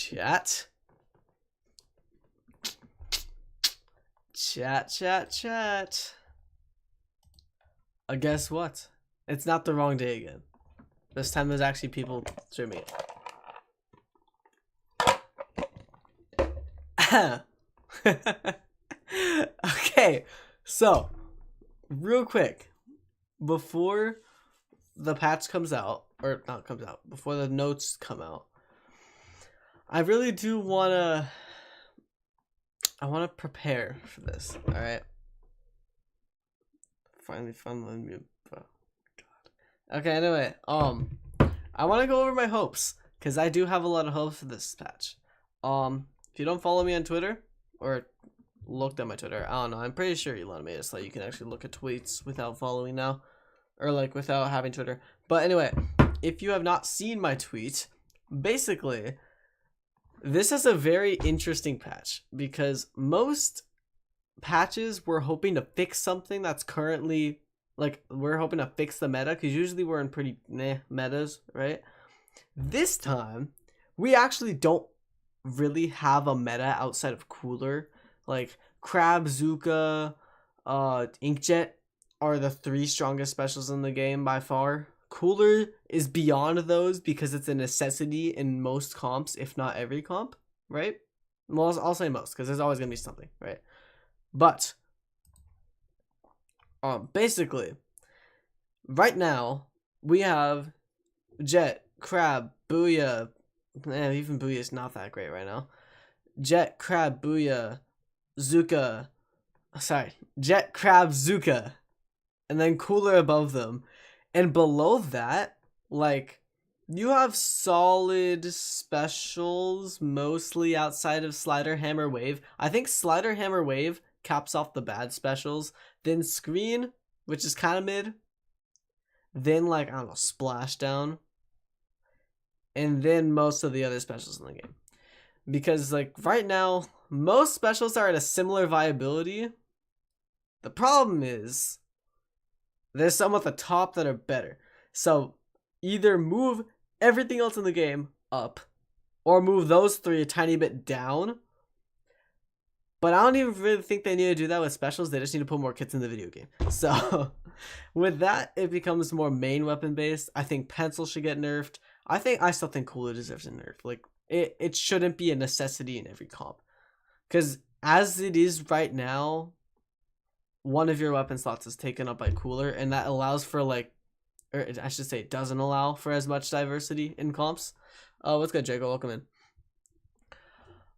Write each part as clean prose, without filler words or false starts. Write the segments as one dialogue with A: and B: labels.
A: Chat. Chat. Guess what? It's not the wrong day again. This time there's actually people streaming it. Okay, so real quick, before the patch comes out, or not comes out, before the notes come out, I really do wanna prepare for this. All right. Finally mute. Oh, God. Okay. Anyway, I want to go over my hopes because I do have a lot of hopes for this patch. If you don't follow me on Twitter or looked at my Twitter, I don't know. I'm pretty sure Elon made it so you can actually look at tweets without following now, or like without having Twitter. But anyway, if you have not seen my tweet, basically, this is a very interesting patch because most patches we're hoping to fix something that's currently, like, we're hoping to fix the meta because usually we're in pretty metas, right? This time, we actually don't really have a meta outside of Cooler. Like, Crab, Zuka, Inkjet are the 3 strongest specials in the game by far. Cooler is beyond those because it's a necessity in most comps, if not every comp, right? Well, I'll say most because there's always gonna be something, right? But basically, right now we have Jet, Crab, Booyah. Even Booyah is not that great right now. Jet, Crab, Booyah, Zuka. Sorry, Jet, Crab, Zuka, and then Cooler above them. And below that, like, you have solid specials, mostly outside of Slider, Hammer, Wave. I think Slider, Hammer, Wave caps off the bad specials. Then Screen, which is kind of mid. Then, like, I don't know, Splashdown. And then most of the other specials in the game. Because, like, right now, most specials are at a similar viability. The problem is, there's some at the top that are better. So either move everything else in the game up or move those 3 a tiny bit down. But I don't even really think they need to do that with specials. They just need to put more kits in the video game. So with that, it becomes more main weapon based. I think Pencil should get nerfed. I still think Cooler deserves a nerf. Like, it shouldn't be a necessity in every comp. Because as it is right now, one of your weapon slots is taken up by Cooler, and that allows for, like, or I should say it doesn't allow for as much diversity in comps. What's good, Jacob? Welcome in.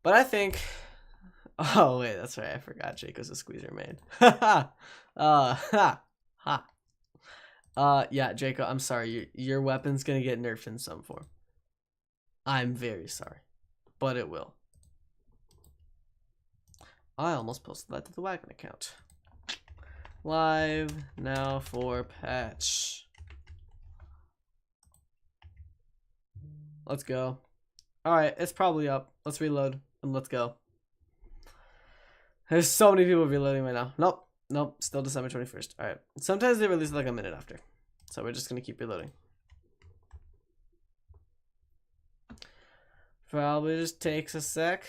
A: But I think, oh wait, that's right, I forgot Jacob's a squeezer main. Yeah, Jacob, I'm sorry, your weapon's gonna get nerfed in some form. I'm very sorry, but it will. I almost posted that to the Wagon account. Live now for patch. Let's go. Alright, it's probably up. Let's reload and let's go. There's so many people reloading right now. Nope, still December 21st. Alright, sometimes they release like a minute after, so we're just gonna keep reloading. Probably just takes a sec.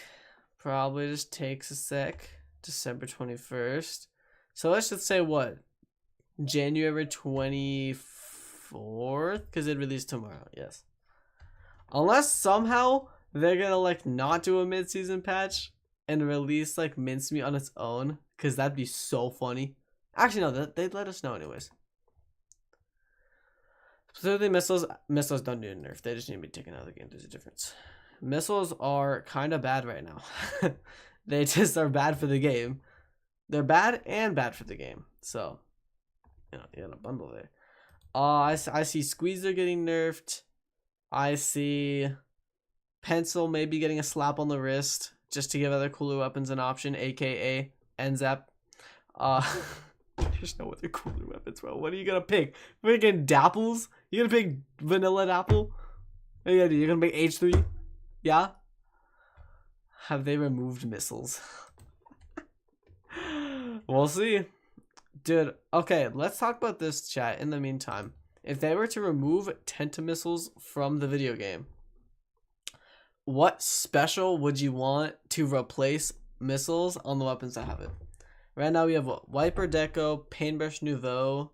A: December 21st. So let's just say what? January 24th? Because it released tomorrow, yes. Unless somehow they're gonna, like, not do a mid-season patch and release, like, Mincemeat on its own. Because that'd be so funny. Actually, no, they'd let us know anyways. Specifically, missiles don't need a nerf. They just need to be taken out of the game. There's a difference. Missiles are kind of bad right now. They just are bad for the game. They're bad and bad for the game. So, you know, you got a bundle there. I see Squeezer getting nerfed. I see Pencil maybe getting a slap on the wrist just to give other cooler weapons an option, aka NZAP. There's no other cooler weapons, bro. What are you gonna pick? Freaking Dapples? You gonna pick Vanilla Dapple? What are you gonna do? You're gonna pick H3? Yeah? Have they removed missiles? We'll see. Dude, okay, let's talk about this, chat, in the meantime. If they were to remove Tentamissiles from the video game, What special would you want to replace missiles on the weapons that have it? Right now we have what? Wiper Deco, Paintbrush Nouveau,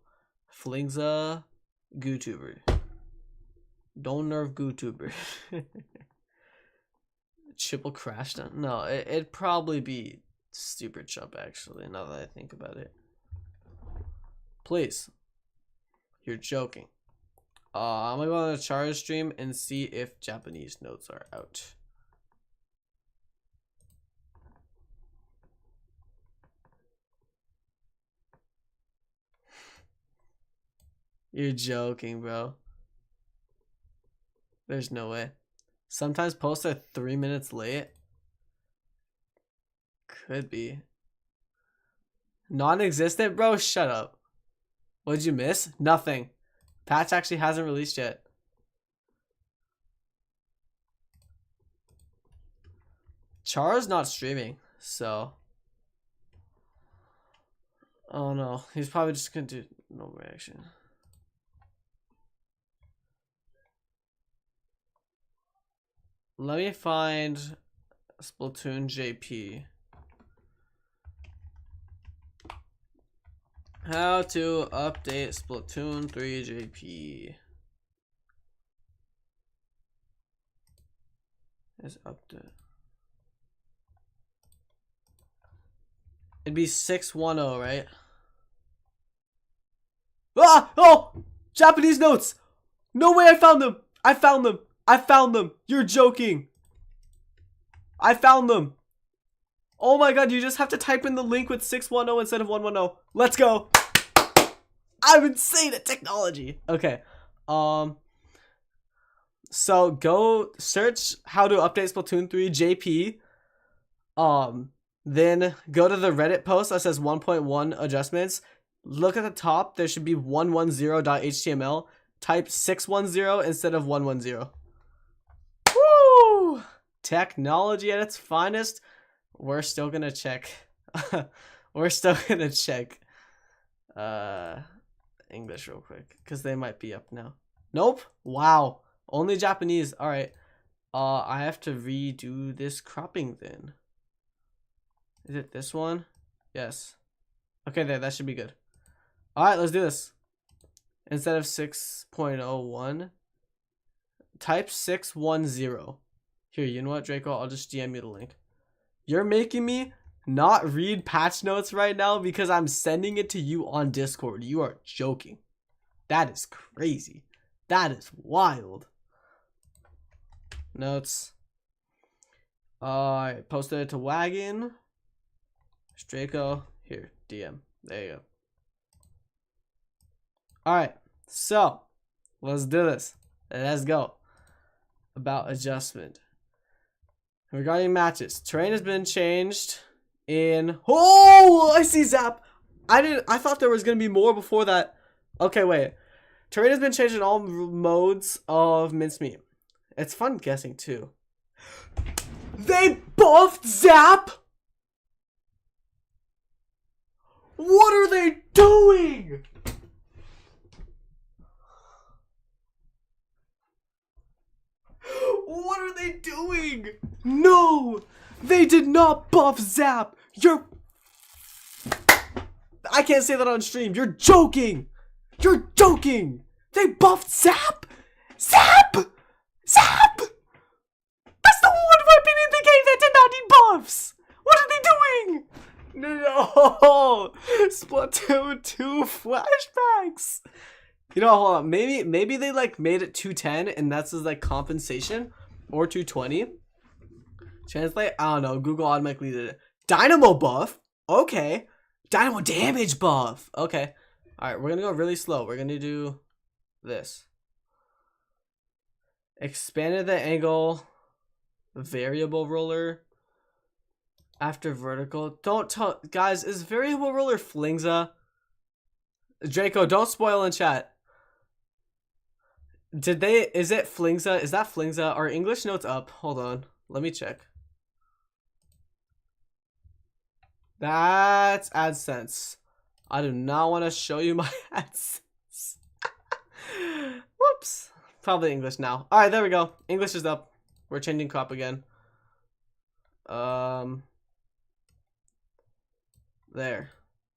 A: Flingza, Gootuber. Don't nerf Gootuber. Chip will crash down. No, it'd probably be Stupid Chump actually, now that I think about it. Please. You're joking. I'm gonna go on a Chara stream and see if Japanese notes are out. You're joking, bro. There's no way. Sometimes posts are 3 minutes late. Could be. Non-existent, bro? Shut up. What did you miss? Nothing. Patch actually hasn't released yet. Chara's not streaming, so. Oh no, he's probably just gonna do no reaction. Let me find Splatoon JP. How to update Splatoon 3 JP. Is update. It'd be 610, right? Ah! Oh! Japanese notes! No way I found them! I found them! I found them! You're joking! I found them! Oh my god, you just have to type in the link with 610 instead of 110. Let's go! I'm insane at technology! Okay. So go search how to update Splatoon 3 JP. Then go to the Reddit post that says 1.1 adjustments. Look at the top. There should be 110.html. Type 610 instead of 110. Woo! Technology at its finest. We're still gonna check. We're still gonna check English real quick because they might be up now. Nope. Wow. Only Japanese. All right. I have to redo this cropping then. Is it this one? Yes. Okay, there. That should be good. All right, let's do this. Instead of 6.01, type 610. Here, you know what, Draco? I'll just DM you the link. You're making me not read patch notes right now because I'm sending it to you on Discord. You are joking. That is crazy. That is wild. Notes. I posted it to Wagon. Draco. Here, DM. There you go. Alright, so let's do this. Let's go. About adjustment. Regarding matches, terrain has been changed in. Oh, I see Zap. I thought there was gonna be more before that. Okay, wait. Terrain has been changed in all modes of mincemeat. It's fun guessing too. They buffed Zap. What are they doing? What are they doing? No! They did not buff Zap! I can't say that on stream. You're joking! You're joking! They buffed Zap! Zap! Zap! That's the one weapon in the game that did not need buffs! What are they doing? No! Splatoon 2 flashbacks! You know, hold on. Maybe they like made it 210 and that's as like compensation, or 220. Translate. I don't know. Google automatically did it. Dynamo buff. Okay. Dynamo damage buff. Okay. All right. We're gonna go really slow. We're gonna do this. Expanded the angle. Variable roller. After vertical. Don't tell guys. Is variable roller Flingza? Draco, don't spoil in chat. Is it Flingza? Is that Flingza? Are English notes up? Hold on. Let me check. That's AdSense. I do not want to show you my AdSense. Whoops. Probably English now. Alright, there we go. English is up. We're changing crop again. There.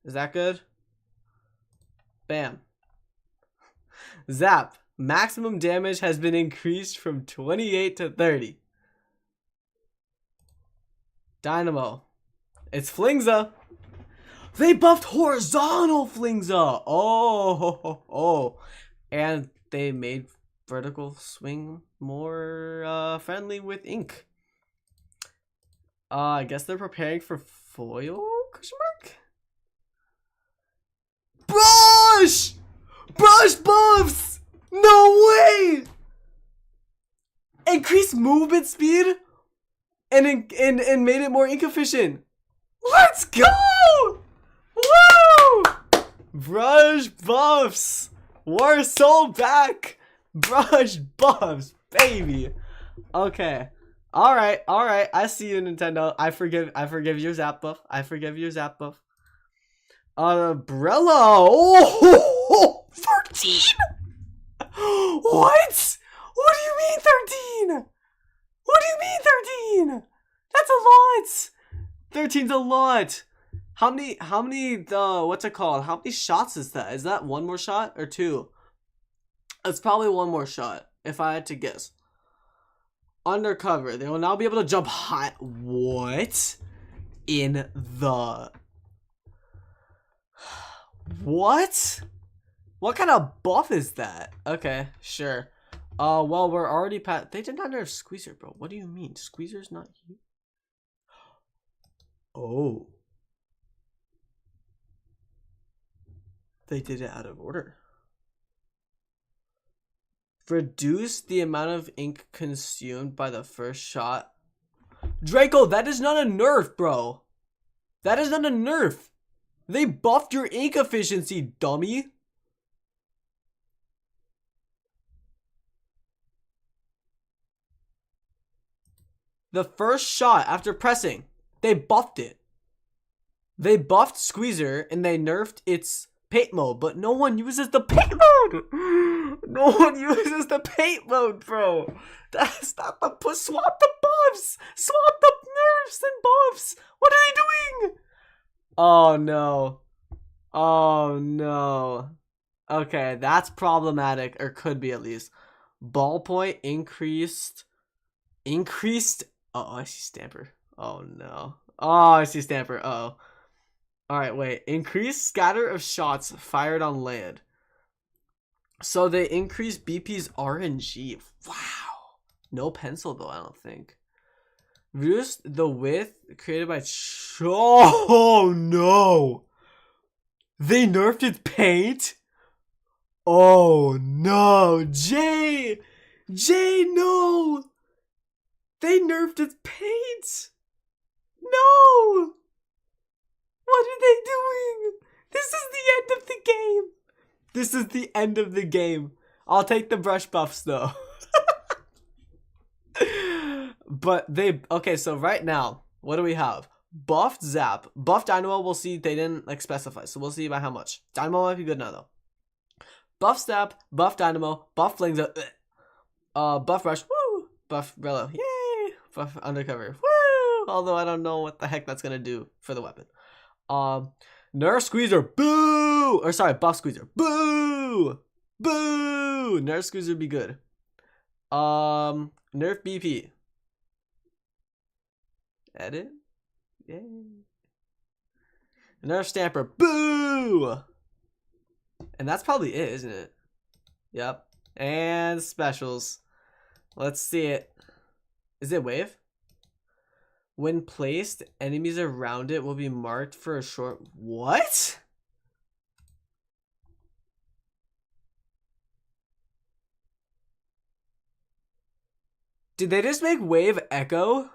A: Is that good? Bam. Zap. Maximum damage has been increased from 28 to 30. Dynamo. It's Flingza. They buffed horizontal Flingza. Oh. And they made vertical swing more friendly with ink. I guess they're preparing for foil? Question mark? Brush! Brush buffs! No way! Increased movement speed and made it more ink efficient. Let's go! Woo! Brush buffs. We're so back. Brush buffs, baby. Okay. All right. I see you, Nintendo. I forgive your zap buff. Umbrella. Oh, 13. What? What do you mean 13? What do you mean 13? That's a lot. 13's a lot. How many what's it called? How many shots is that? Is that one more shot or two? It's probably one more shot, if I had to guess. Undercover. They will now be able to jump high. What? In the... What? What kind of buff is that? Okay, sure. Well, we're already past... They did not nerf Squeezer, bro. What do you mean? Squeezer's not here? Oh. They did it out of order. Reduce the amount of ink consumed by the first shot. Draco, that is not a nerf, bro. That is not a nerf. They buffed your ink efficiency, dummy. The first shot after pressing, they buffed it. They buffed Squeezer and they nerfed its paint mode, but no one uses the paint mode. No one uses the paint mode, bro. That's not the push. Swap the buffs. Swap the nerfs and buffs. What are they doing? Oh no. Oh no. Okay, that's problematic, or could be at least. Ballpoint increased. Oh, I see Stamper. Oh no. Oh, I see Stamper. Uh oh. Alright, wait. Increased scatter of shots fired on land. So they increased BP's RNG. Wow. No pencil though, I don't think. Reduced the width created by... Oh no. They nerfed its paint? Oh no. Jay, no. They nerfed its paint. No. What are they doing? This is the end of the game. This is the end of the game. I'll take the brush buffs though. But they... Okay, so right now, what do we have? Buffed Zap. Buffed Dynamo, we'll see. They didn't like specify, so we'll see by how much. Dynamo might be good now though. Buff Zap, Buff Dynamo, Buff Flingza, Buff Rush, woo! Buff Relo, yay! Buff Undercover, woo! Although I don't know what the heck that's gonna do for the weapon. Nerf Squeezer, boo! Or sorry, Buff Squeezer, boo! Boo! Nerf Squeezer be good. Nerf BP. Edit? Yay. Nerf Stamper, boo! And that's probably it, isn't it? Yep. And specials. Let's see it. Is it wave? When placed, enemies around it will be marked for a short... What? Did they just make wave echo?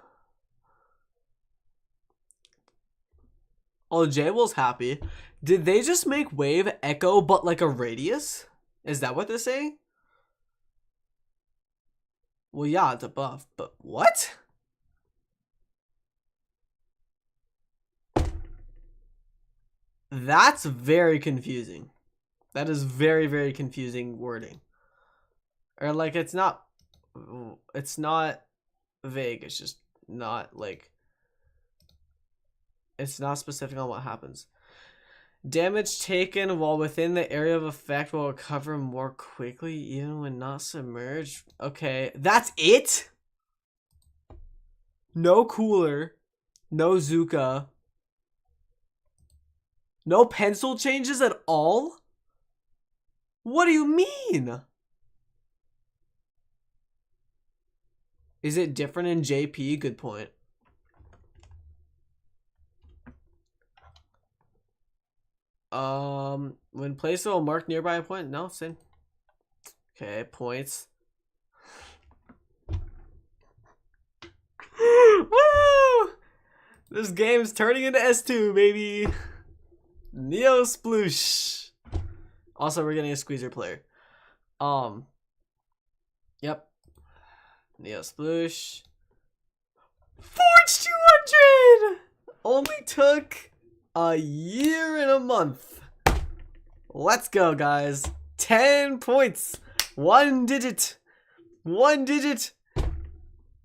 A: Oh, J-Will's happy. Did they just make wave echo but like a radius? Is that what they're saying? Well, yeah, it's a buff, but what? That's very confusing. That is very, very confusing wording. Or like it's not vague. It's just not like, it's not specific on what happens. Damage taken while within the area of effect will recover more quickly even when not submerged. Okay, that's it? No cooler, no Zuka, no pencil changes at all? What do you mean? Is it different in JP? Good point. When placed, it will mark nearby a point. No, same. Okay, points. Woo! This game's turning into S2, baby. Neo Sploosh. Also, we're getting a squeezer player. Yep. Neo Sploosh. Forge 200! Only took a year and a month. Let's go, guys. 10 points. 1 digit. 1 digit.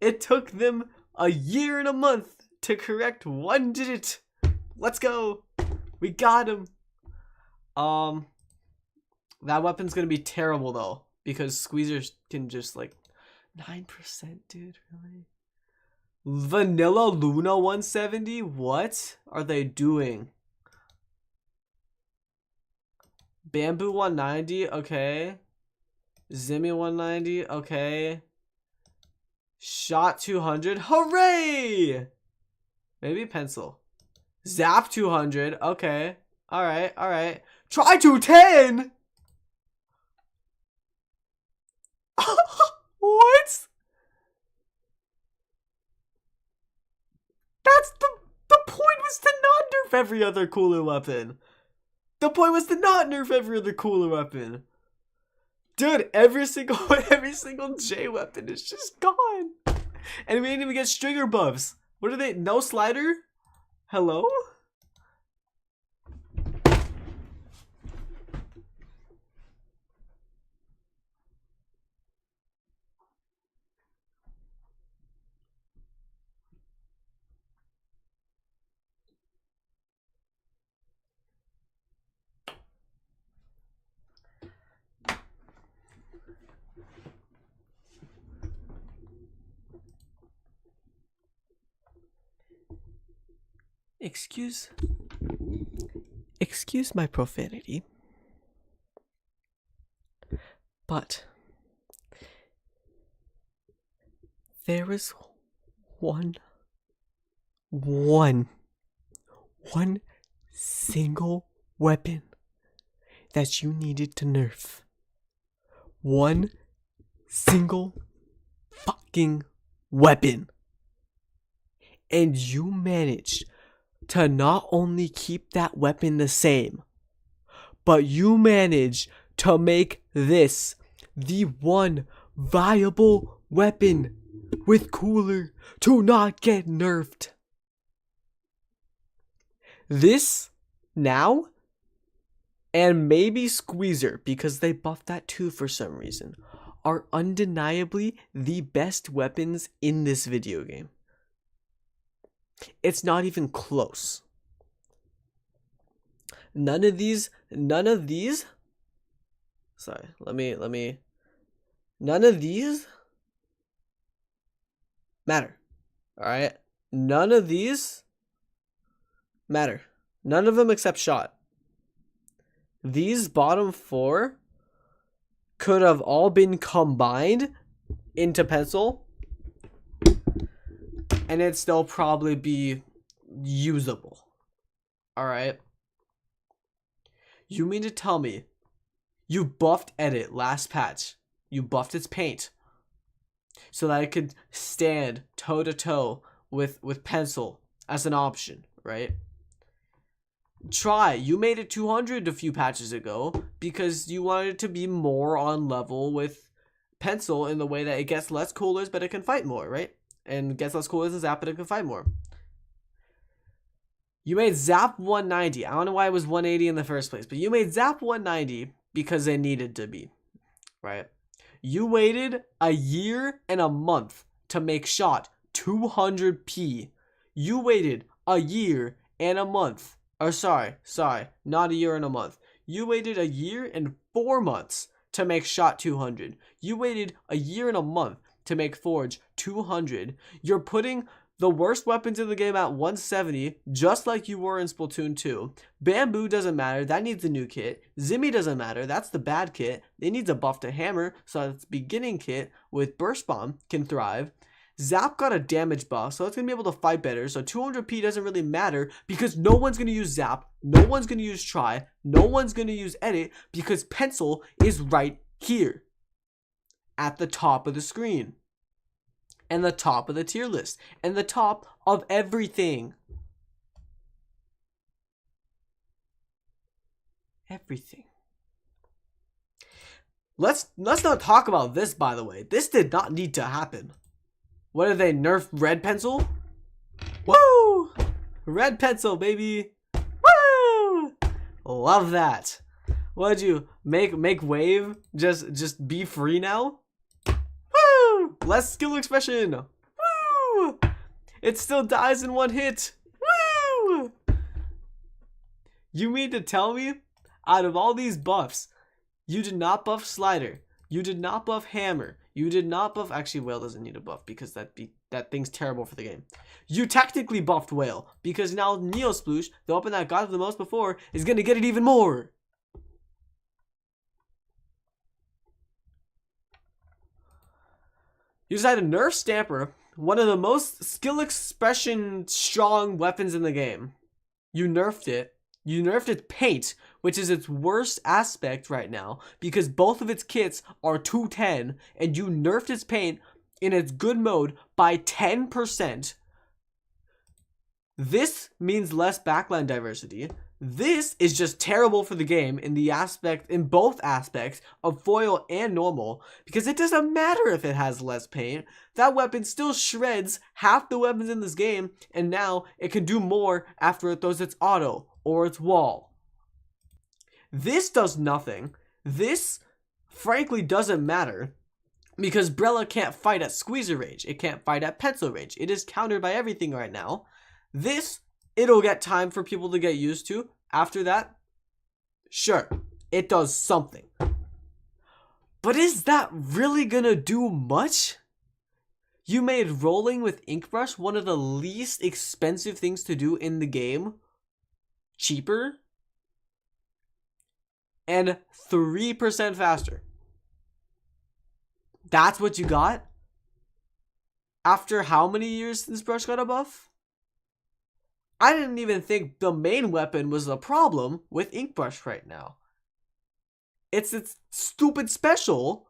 A: It took them a year and a month to correct 1 digit. Let's go. We got him. That weapon's gonna be terrible though, because squeezers can just like 9%, dude, really? Vanilla Luna 170? What are they doing? Bamboo 190, okay. Zimmy 190, okay. Shot 200, hooray! Maybe pencil. Zap 200, okay. Alright, alright. Try 210! What? That's the point was to not nerf every other cooler weapon. The point was to not nerf every other cooler weapon. Dude, every single J weapon is just gone. And we didn't even get stringer buffs. What are they? No slider? Hello? Excuse my profanity, but there is one single weapon that you needed to nerf. One single fucking weapon. And you managed to not only keep that weapon the same, but you managed to make this the one viable weapon with cooler to not get nerfed. This now, and maybe Squeezer, because they buffed that too for some reason, are undeniably the best weapons in this video game. It's not even close. None of these, sorry, none of these matter. All right. None of these matter. None of them except shot. These bottom 4 could have all been combined into pencil, and it'd still probably be usable. Alright? You mean to tell me you buffed edit last patch? You buffed its paint so that it could stand toe to toe with pencil as an option, right? Try. You made it 200 a few patches ago because you wanted it to be more on level with pencil in the way that it gets less coolers but it can fight more, right? And gets less coolers than Zap but it can fight more. You made Zap 190. I don't know why it was 180 in the first place, but you made Zap 190 because it needed to be, right? You waited a year and a month to make shot 200p. You waited a year and a month. Or sorry, not a year and a month. You waited a year and 4 months to make shot 200. You waited a year and a month to make forge 200. You're putting the worst weapons in the game at 170, just like you were in Splatoon 2. Bamboo doesn't matter, that needs a new kit. Zimmy doesn't matter, that's the bad kit. It needs a buff to hammer, so that its beginning kit with burst bomb can thrive. Zap got a damage buff, so it's going to be able to fight better. So 200p doesn't really matter because no one's going to use Zap, no one's going to use Try, no one's going to use Edit because Pencil is right here at the top of the screen and the top of the tier list and the top of everything. Everything. Let's not talk about this, by the way. This did not need to happen. What did they nerf Red Pencil? Woo! Red Pencil, baby. Woo! Love that. What did you make wave? Just be free now? Woo! Less skill expression. Woo! It still dies in one hit. Woo! You mean to tell me, out of all these buffs, you did not buff Slider, you did not buff Hammer, you did not buff, actually Whale doesn't need a buff because that thing's terrible for the game. You technically buffed Whale because now Neo Sploosh, the weapon that got it the most before, is gonna get it even more. You decided to nerf Stamper, one of the most skill expression strong weapons in the game. You nerfed it. You nerfed its paint, which is its worst aspect right now, because both of its kits are 210, and you nerfed its paint in its good mode by 10%. This means less backline diversity. This is just terrible for the game in both aspects of foil and normal, because it doesn't matter if it has less paint. That weapon still shreds half the weapons in this game, and now it can do more after it throws its auto or its wall. This does nothing. This, frankly, doesn't matter, because Brella can't fight at Squeezer Rage. It can't fight at Pencil Rage. It is countered by everything right now. This, it'll get time for people to get used to. After that, sure, it does something. But is that really gonna do much? You made rolling with ink brush one of the least expensive things to do in the game cheaper and 3% faster. That's what you got? After how many years this brush got a buff? I didn't even think the main weapon was the problem with ink brush right now. It's its stupid special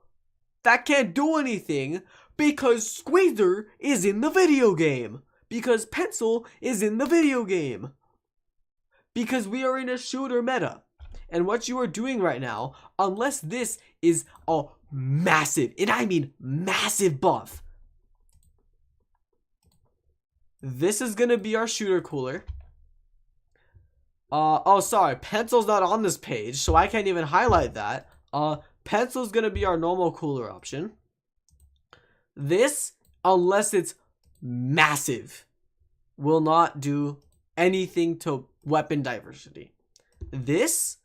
A: that can't do anything because Squeezer is in the video game. Because Pencil is in the video game. Because we are in a shooter meta. And what you are doing right now, unless this is a massive, and I mean massive buff, this is going to be our shooter cooler. Oh, sorry. Pencil's not on this page, so I can't even highlight that. Pencil's going to be our normal cooler option. This, unless it's massive, will not do anything to weapon diversity. This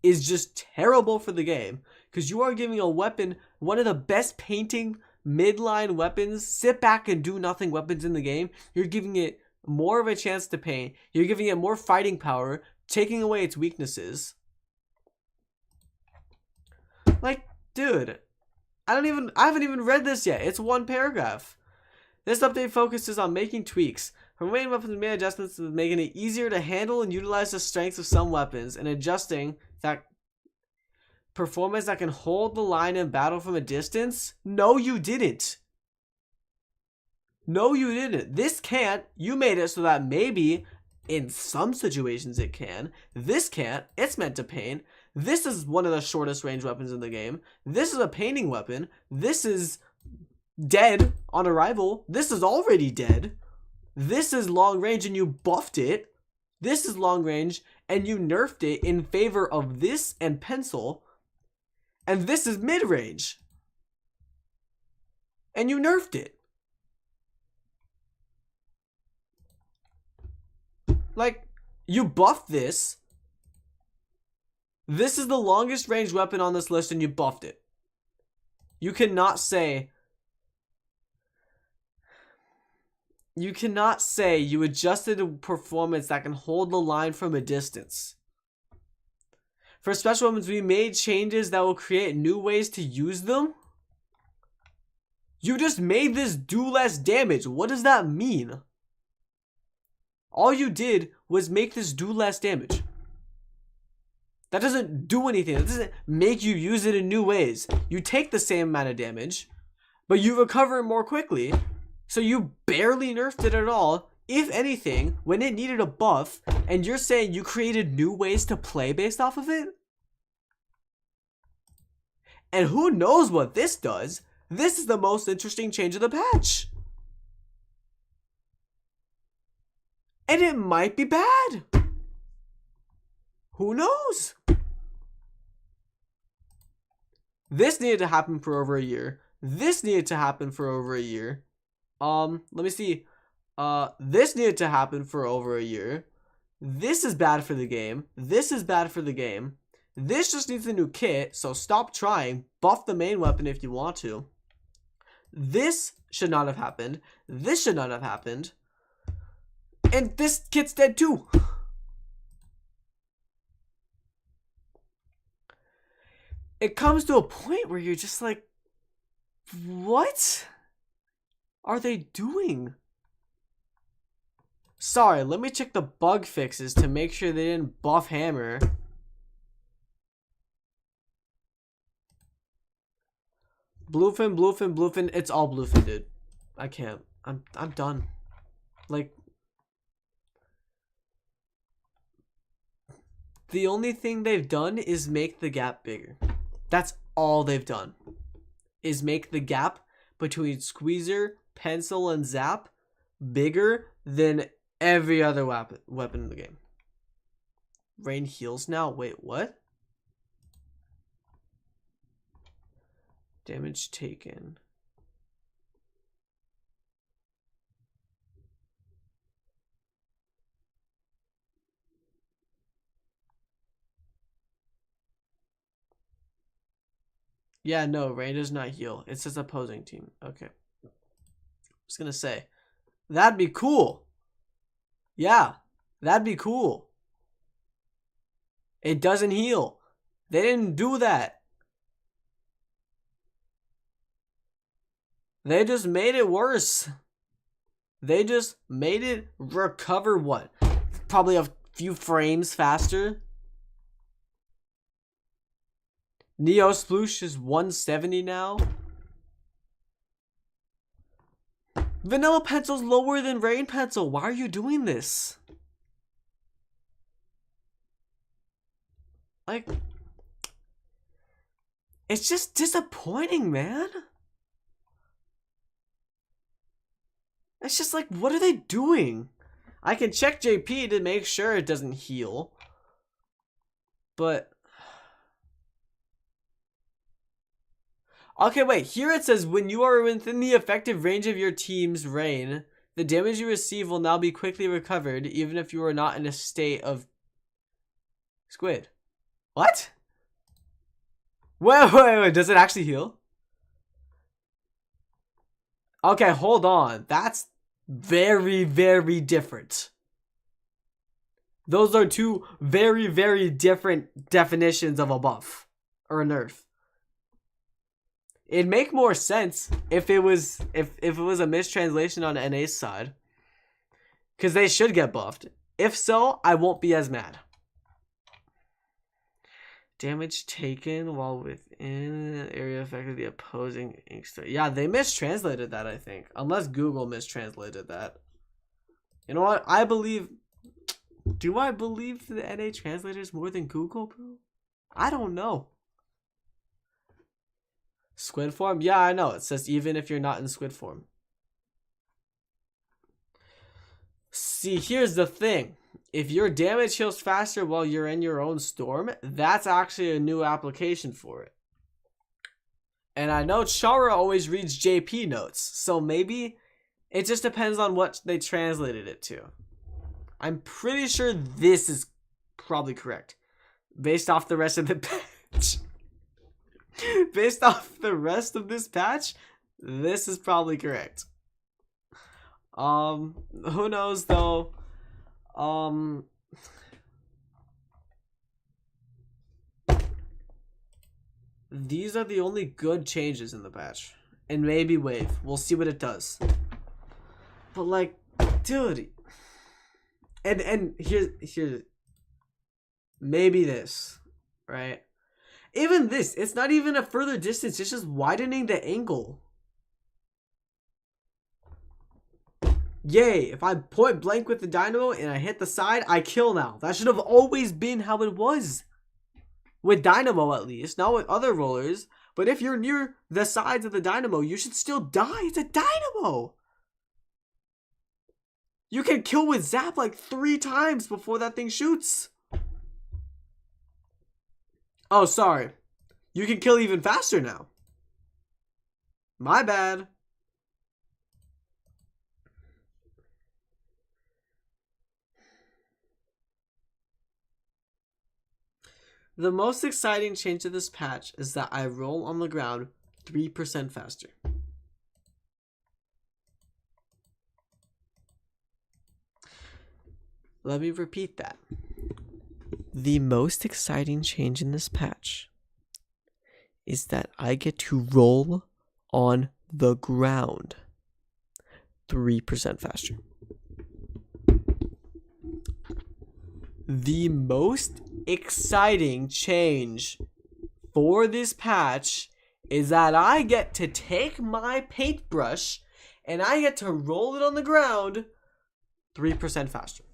A: is just terrible for the game because you are giving a weapon one of the best painting midline weapons, sit back and do nothing weapons in the game. You're giving it more of a chance to paint. You're giving it more fighting power, taking away its weaknesses. Like, dude, I haven't even read this yet. It's one paragraph. This update focuses on making tweaks. For main weapons, made adjustments to making it easier to handle and utilize the strengths of some weapons and adjusting that performance that can hold the line in battle from a distance. No, you didn't. No, you didn't. This can't. You made it so that maybe in some situations it can. This can't. It's meant to paint. This is one of the shortest range weapons in the game. This is a painting weapon. This is dead on arrival. This is already dead. This is long range and you buffed it. This is long range and you nerfed it in favor of this and Pencil. And this is mid range. And you nerfed it. Like, you buffed this. This is the longest range weapon on this list and you buffed it. You cannot say you adjusted a performance that can hold the line from a distance. For special weapons, we made changes that will create new ways to use them. You just made this do less damage. What does that mean? All you did was make this do less damage. That doesn't do anything. That doesn't make you use it in new ways. You take the same amount of damage, but you recover it more quickly. So you barely nerfed it at all. If anything, when it needed a buff, and you're saying you created new ways to play based off of it? And who knows what this does? This is the most interesting change of the patch. And it might be bad. Who knows? This needed to happen for over a year. This needed to happen for over a year. Let me see. This needed to happen for over a year. This is bad for the game. This is bad for the game. This just needs a new kit, so stop trying. Buff the main weapon if you want to. This should not have happened. This should not have happened. And this kit's dead too. It comes to a point where you're just like, what are they doing? Sorry, let me check the bug fixes to make sure they didn't buff Hammer. Bluefin, Bluefin, Bluefin. It's all Bluefin, dude. I can't. I'm done. Like, the only thing they've done is make the gap bigger. That's all they've done. Is make the gap between Squeezer, Pencil, and Zap bigger than every other weapon in the game. Rain heals now? Wait, what? Damage taken. Yeah, no, Rain does not heal. It says opposing team. Okay. I was gonna say, that'd be cool. Yeah, that'd be cool. It doesn't heal. They didn't do that. They just made it worse. They just made it recover what? Probably a few frames faster. Neo Sploosh is 170 now. Vanilla Pencil's lower than Rain Pencil. Why are you doing this? Like, it's just disappointing, man. It's just like, what are they doing? I can check JP to make sure it doesn't heal. But okay, wait. Here it says, when you are within the effective range of your team's Rain, the damage you receive will now be quickly recovered, even if you are not in a state of Squid. What? Wait. Does it actually heal? Okay, hold on. That's very, very different. Those are two very, very different definitions of a buff or a nerf. It'd make more sense if it was a mistranslation on NA's side, because they should get buffed. If so, I won't be as mad. Damage taken while within an area affected the opposing inkster. Yeah, they mistranslated that, I think. Unless Google mistranslated that. You know what? Do I believe the NA translators more than Google, bro? I don't know. Squid form? Yeah, I know. It says even if you're not in squid form. See, here's the thing. If your damage heals faster while you're in your own storm, that's actually a new application for it. And I know Chara always reads JP notes, so maybe it just depends on what they translated it to. I'm pretty sure this is probably correct. Based off the rest of the patch. Based off the rest of this patch, this is probably correct. Who knows though? These are the only good changes in the patch. And maybe Wave. We'll see what it does. But like, dude. And here's maybe this, right? Even this, it's not even a further distance, it's just widening the angle. Yay, if I point blank with the dynamo and I hit the side, I kill now. That should have always been how it was. With dynamo at least, not with other rollers. But if you're near the sides of the dynamo, you should still die. It's a dynamo. You can kill with zap like 3 times before that thing shoots. Oh, sorry. You can kill even faster now. My bad. The most exciting change to this patch is that I roll on the ground 3% faster. Let me repeat that. The most exciting change in this patch is that I get to roll on the ground 3% faster. The most exciting change for this patch is that I get to take my paintbrush and I get to roll it on the ground 3% faster.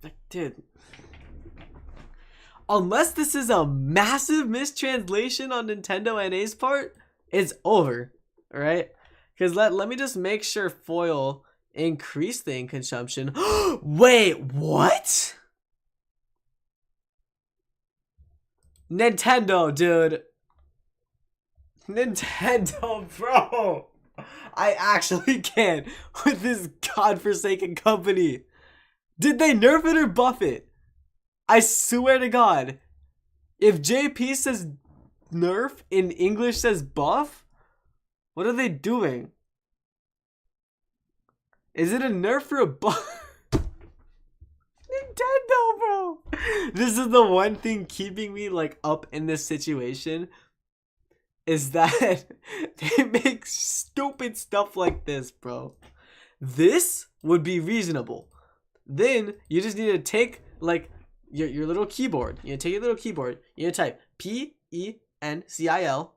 A: Like, dude. Unless this is a massive mistranslation on Nintendo NA's part, it's over. Alright? Because let me just make sure foil increased the ink consumption. Wait, what? Nintendo, dude. Nintendo, bro. I actually can't with this godforsaken company. Did they nerf it or buff it? I swear to God. If JP says nerf and English says buff, what are they doing? Is it a nerf or a buff? Nintendo, bro. This is the one thing keeping me like up in this situation. Is that they make stupid stuff like this, bro. This would be reasonable. Then you just need to take like your little keyboard. You take your little keyboard. You type PENCIL,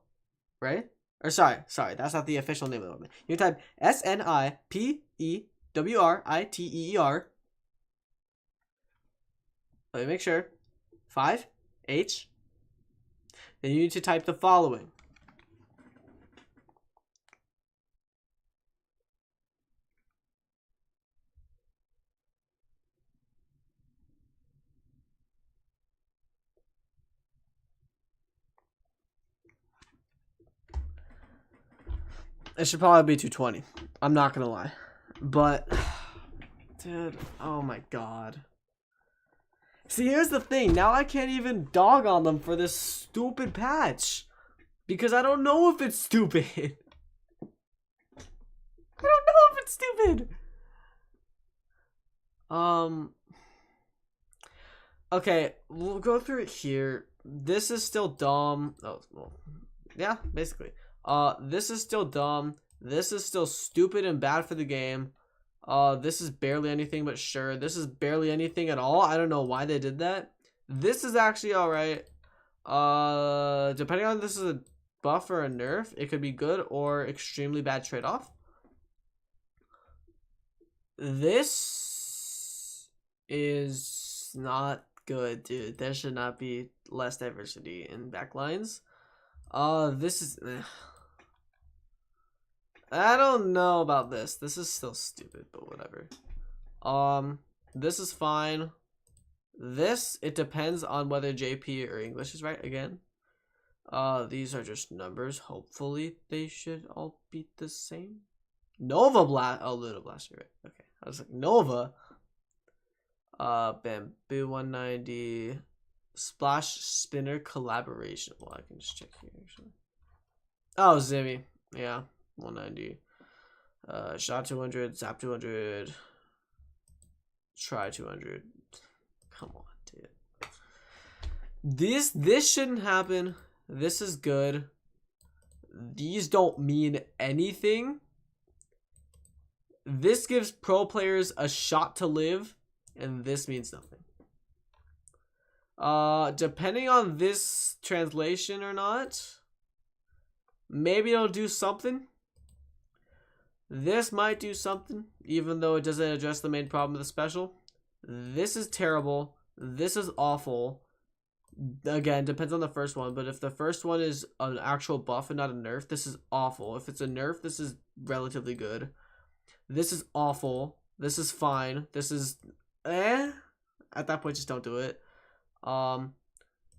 A: right? Or sorry, that's not the official name of the movement. You type SNIPEWRITEER. Let me make sure. 5H. Then you need to type the following. It should probably be 220. I'm not gonna lie. But, dude, oh my God. See, here's the thing. Now I can't even dog on them for this stupid patch. Because I don't know if it's stupid. I don't know if it's stupid. Okay, we'll go through it here. This is still dumb. Oh, well, yeah, basically. This is still dumb. This is still stupid and bad for the game. This is barely anything but sure. This is barely anything at all. I don't know why they did that. This is actually alright. Depending on if this is a buff or a nerf, it could be good or extremely bad trade-off. This is not good, dude. There should not be less diversity in backlines. This is... I don't know about this. This is still stupid, but whatever. This is fine. This, it depends on whether JP or English is right again. These are just numbers. Hopefully they should all be the same. Nova Blast. Oh, Luna Blaster, right? Okay. I was like, Nova. Bamboo 190. Splash Spinner Collaboration. Well, I can just check here, actually. Oh, Zimmy. Yeah, 190. Shot 200. Zap 200. Try 200. Come on, dude. This shouldn't happen. This is good. These don't mean anything. This gives pro players a shot to live, and this means nothing. Depending on this translation or not, maybe it'll do something. This might do something, even though it doesn't address the main problem of the special. This is terrible. This is awful. Again, depends on the first one, but if the first one is an actual buff and not a nerf, this is awful. If it's a nerf, this is relatively good. This is awful. This is fine. This is at that point, just don't do it.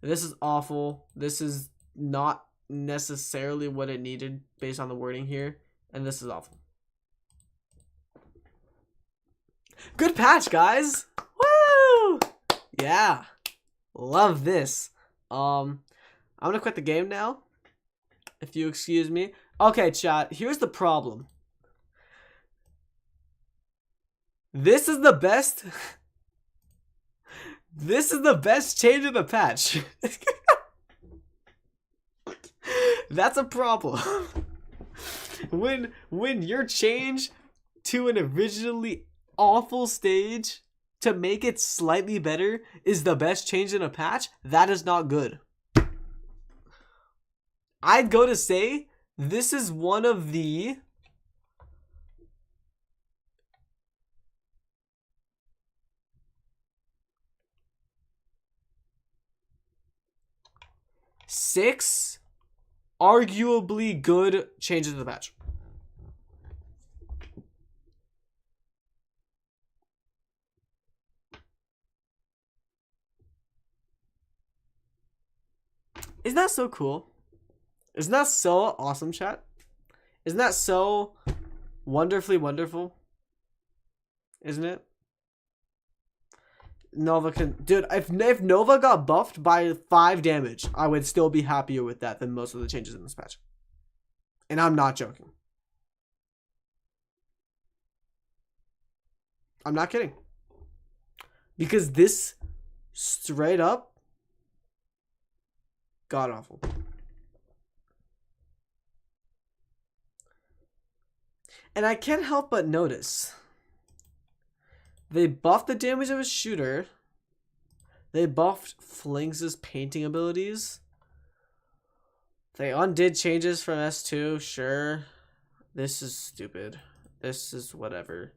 A: This is awful. This is not necessarily what it needed based on the wording here, and this is awful. Good patch, guys. Woo! Yeah. Love this. I'm gonna quit the game now, if you excuse me. Okay, chat, here's the problem. This is the best. This is the best change of the patch. That's a problem. When your change to an originally awful stage to make it slightly better is the best change in a patch, that is not good. I'd go to say this is one of the six arguably good changes to the patch. Isn't that so cool? Isn't that so awesome, chat? Isn't that so wonderfully wonderful? Isn't it? Nova can... Dude, if Nova got buffed by 5 damage, I would still be happier with that than most of the changes in this patch. And I'm not joking. I'm not kidding. Because this straight up god awful. And I can't help but notice they buffed the damage of a shooter. They buffed Flings' painting abilities. They undid changes from S2, sure. This is stupid. This is whatever.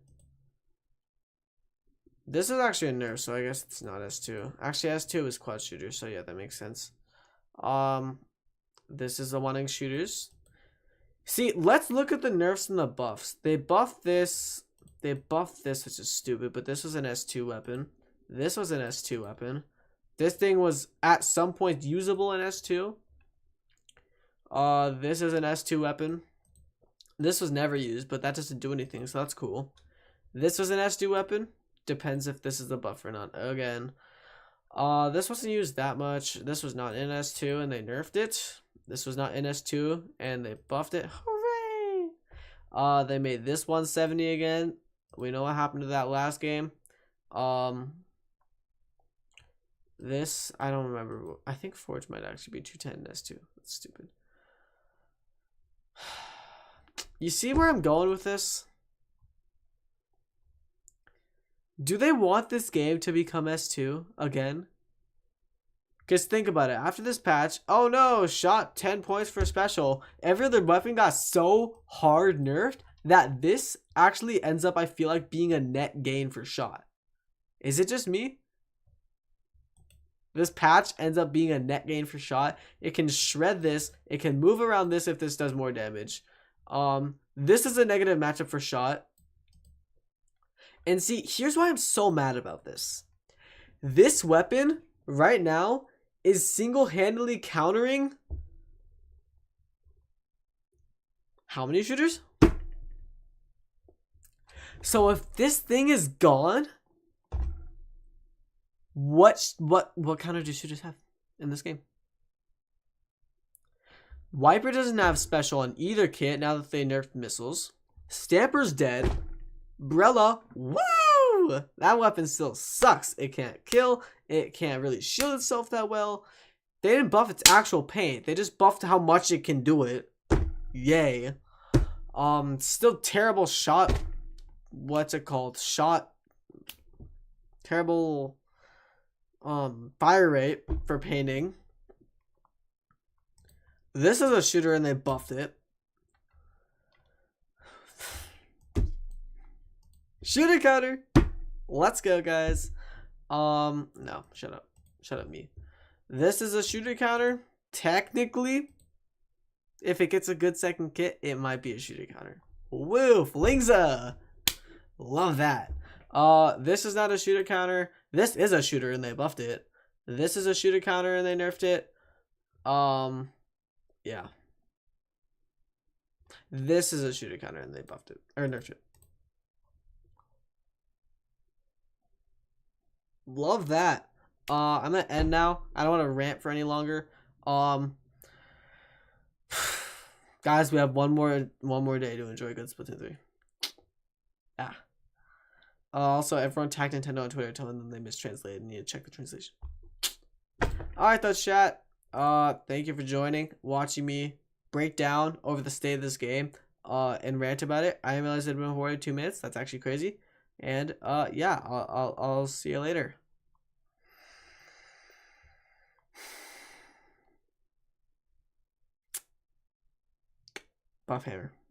A: This is actually a nerf, so I guess it's not S2. Actually, S2 is quad shooter, so yeah, that makes sense. This is the wanting shooters. See, let's look at the nerfs and the buffs. They buffed this. They buffed this, which is stupid, but this was an S2 weapon. This was an S2 weapon. This thing was at some point usable in S2. This is an S2 weapon. This was never used, but that doesn't do anything, so that's cool. This was an S2 weapon. Depends if this is the buff or not. Again. This wasn't used that much. This was not in S2 and they nerfed it. This was not in S2 and they buffed it. Hooray! They made this 170 again. We know what happened to that last game. This, I don't remember. I think Forge might actually be 210 in S2. That's stupid. You see where I'm going with this? Do they want this game to become S2 again? Because think about it. After this patch, oh no, shot 10 points for special. Every other weapon got so hard nerfed that this actually ends up, I feel like, being a net gain for shot. Is it just me? This patch ends up being a net gain for shot. It can shred this. It can move around this if this does more damage. This is a negative matchup for shot. And see, here's why I'm so mad about this. This weapon right now is single-handedly countering How many shooters? So if this thing is gone, what counter do shooters have in this game? Wiper doesn't have special on either kit now that they nerfed missiles. Stamper's dead. Brella, woo! That weapon still sucks. It can't kill. It can't really shield itself that well. They didn't buff its actual paint. They just buffed how much it can do it. Yay. Still terrible shot. What's it called? Terrible fire rate for painting. This is a shooter and they buffed it. Shooter counter. Let's go, guys. No, shut up. Shut up, me. This is a shooter counter. Technically, if it gets a good second kit, it might be a shooter counter. Woo, Flingza. Love that. This is not a shooter counter. This is a shooter and they buffed it. This is a shooter counter and they nerfed it. Yeah. This is a shooter counter and they buffed it. Or nerfed it. Love that. I'm gonna end now. I don't want to rant for any longer. Guys, we have one more day to enjoy good Splatoon 3. Yeah. Also, everyone tag Nintendo on Twitter telling them they mistranslated and need to check the translation. Alright, that's chat. Thank you for joining, watching me break down over the state of this game, and rant about it. I realized it had been recorded 2 minutes. That's actually crazy. And yeah, I'll see you later. Buff hammer.